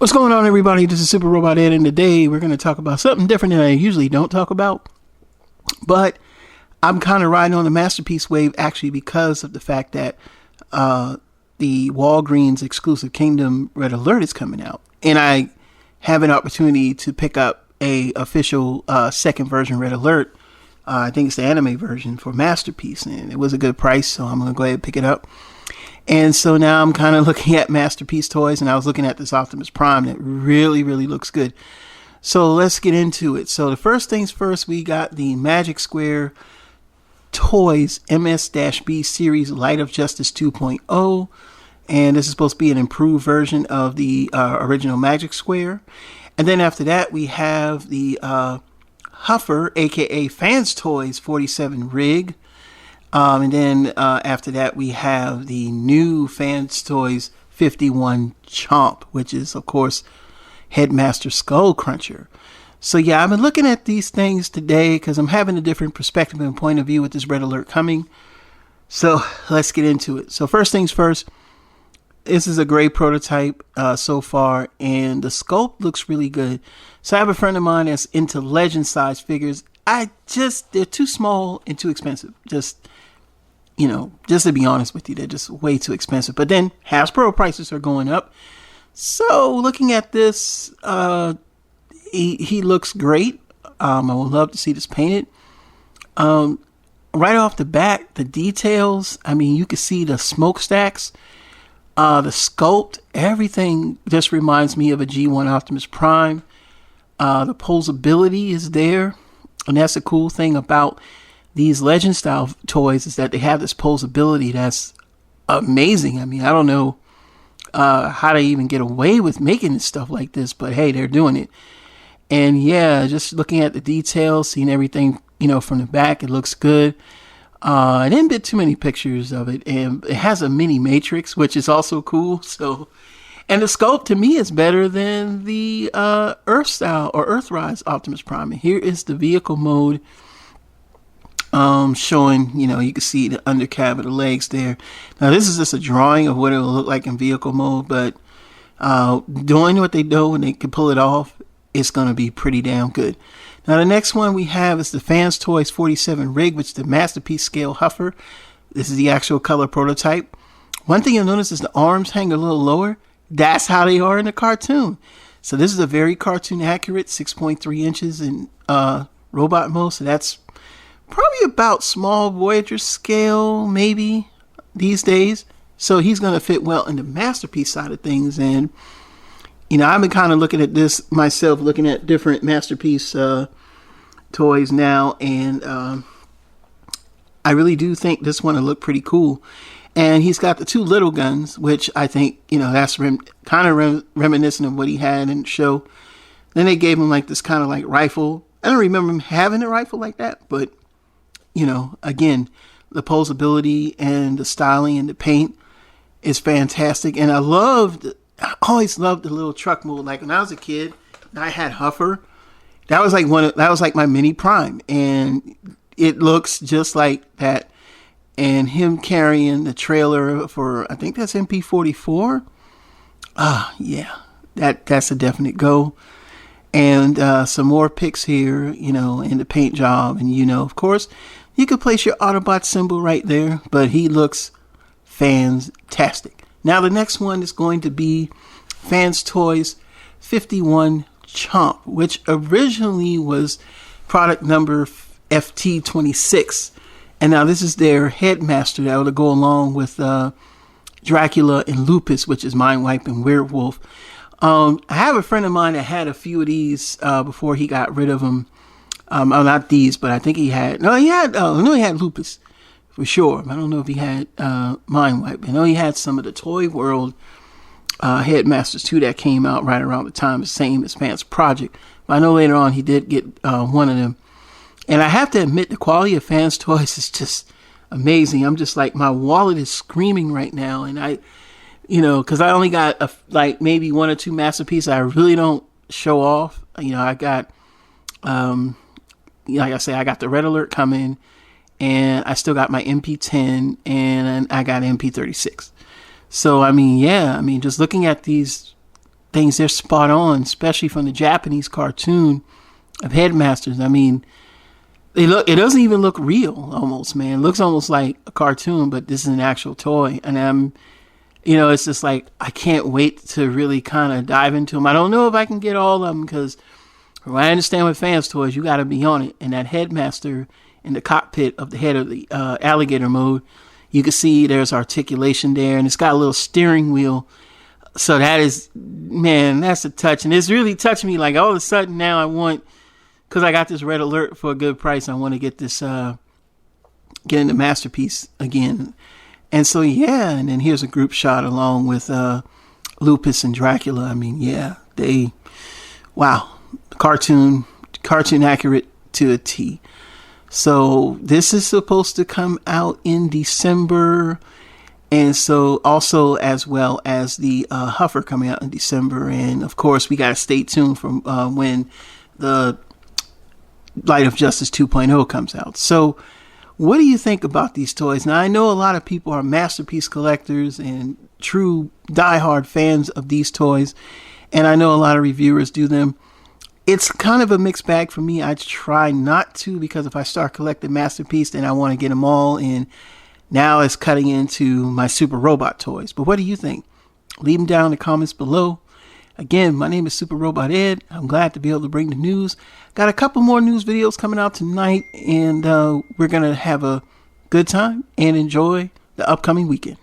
What's going on, everybody? This is Super Robot Ed, and today we're going to talk about something different than I usually don't talk about. But I'm kind of riding on the masterpiece wave, actually, because of the fact that the Walgreens exclusive Kingdom Red Alert is coming out, and I have an opportunity to pick up a official second version Red Alert. I think it's the anime version for Masterpiece, and it was a good price, so I'm going to go ahead and pick it up. And so now I'm kind of looking at Masterpiece toys, and I was looking at this Optimus Prime that really, really looks good. So let's get into it. So the first things first, we got the Magic Square Toys MS-B Series Light of Justice 2.0. And this is supposed to be an improved version of the original Magic Square. And then after that, we have the Huffer, aka Fans Toys 47 Rig. And then after that, we have the new Fans Toys 51 Chomp, which is, of course, Headmaster Skull Cruncher. So, yeah, I've been looking at these things today because I'm having a different perspective and point of view with this Red Alert coming. So, let's get into it. So, first things first, this is a great prototype so far, and the sculpt looks really good. So, I have a friend of mine that's into legend-size figures. They're too small and too expensive. Just to be honest with you, they're just way too expensive. But then Hasbro prices are going up. So looking at this, he looks great. I would love to see this painted. Right off the bat, the details, I mean, you can see the smokestacks, the sculpt, everything just reminds me of a G1 Optimus Prime. The posability is there. And that's the cool thing about these legend style toys, is that they have this posability that's amazing. I mean, I don't know how they even get away with making stuff like this, but hey, they're doing it. And yeah, just looking at the details, seeing everything, from the back, it looks good. I didn't get too many pictures of it, and it has a mini matrix, which is also cool. So, and the sculpt to me is better than the Earth style or Earthrise Optimus Prime. And here is the vehicle mode. Showing, you can see the undercab of the legs there. Now, this is just a drawing of what it will look like in vehicle mode, but doing what they do and they can pull it off, it's going to be pretty damn good. Now, the next one we have is the Fans Toys 47 Rig, which is the Masterpiece Scale Huffer. This is the actual color prototype. One thing you'll notice is the arms hang a little lower. That's how they are in the cartoon. So this is a very cartoon accurate 6.3 inches in robot mode. So that's probably about small Voyager scale, maybe, these days. So he's going to fit well in the Masterpiece side of things. And, I've been kind of looking at this myself, looking at different Masterpiece toys now. And I really do think this one will look pretty cool. And he's got the two little guns, which I think, that's kind of reminiscent of what he had in the show. Then they gave him like this kind of like rifle. I don't remember him having a rifle like that, but again, the posability and the styling and the paint is fantastic. And I always loved the little truck mode. Like when I was a kid, I had Huffer. That was like my mini Prime, and it looks just like that. And him carrying the trailer for, I think that's MP44. Yeah, that's a definite go. And some more pics here, in the paint job, and of course. You could place your Autobot symbol right there, but he looks fantastic. Now, the next one is going to be Fans Toys 51 Chomp, which originally was product number FT-26. And now this is their Headmaster that will go along with Dracula and Lupus, which is Mind Wipe and Werewolf. I have a friend of mine that had a few of these before he got rid of them. Not these, but I think he had Lupus for sure. I don't know if he had Mind Wipe. I know he had some of the Toy World Headmasters too that came out right around the time, the same as Fans Project. But I know later on he did get one of them. And I have to admit, the quality of Fans Toys is just amazing. I'm just like, my wallet is screaming right now. And I, because I only got maybe one or two Masterpieces I really don't show off. I got like I say, I got the Red Alert coming, and I still got my MP10, and I got MP36. So, just looking at these things, they're spot on, especially from the Japanese cartoon of Headmasters. I mean, it doesn't even look real almost, man. It looks almost like a cartoon, but this is an actual toy. And it's just like, I can't wait to really kind of dive into them. I don't know if I can get all of them, because from what I understand with fans toys, you got to be on it. And that Headmaster in the cockpit of the head of the alligator mode, you can see there's articulation there, and it's got a little steering wheel. So that is, man, that's a touch. And it's really touching me. Like, all of a sudden now I want, because I got this red alert for a good price, I want to get this, get into Masterpiece again. And so, yeah, and then here's a group shot along with Lupus and Dracula. I mean, yeah, wow, cartoon accurate to a T. So this is supposed to come out in December, and so also as well as the Huffer coming out in December. And of course, we got to stay tuned from when the Light of Justice 2.0 comes out. So what do you think about these toys? Now, I know a lot of people are Masterpiece collectors and true diehard fans of these toys, and I know a lot of reviewers do them. It's kind of a mixed bag for me. I try not to, because if I start collecting Masterpiece, then I want to get them all, and now it's cutting into my Super Robot toys. But what do you think? Leave them down in the comments below. Again, my name is Super Robot Ed. I'm glad to be able to bring the news. Got a couple more news videos coming out tonight, and we're going to have a good time and enjoy the upcoming weekend.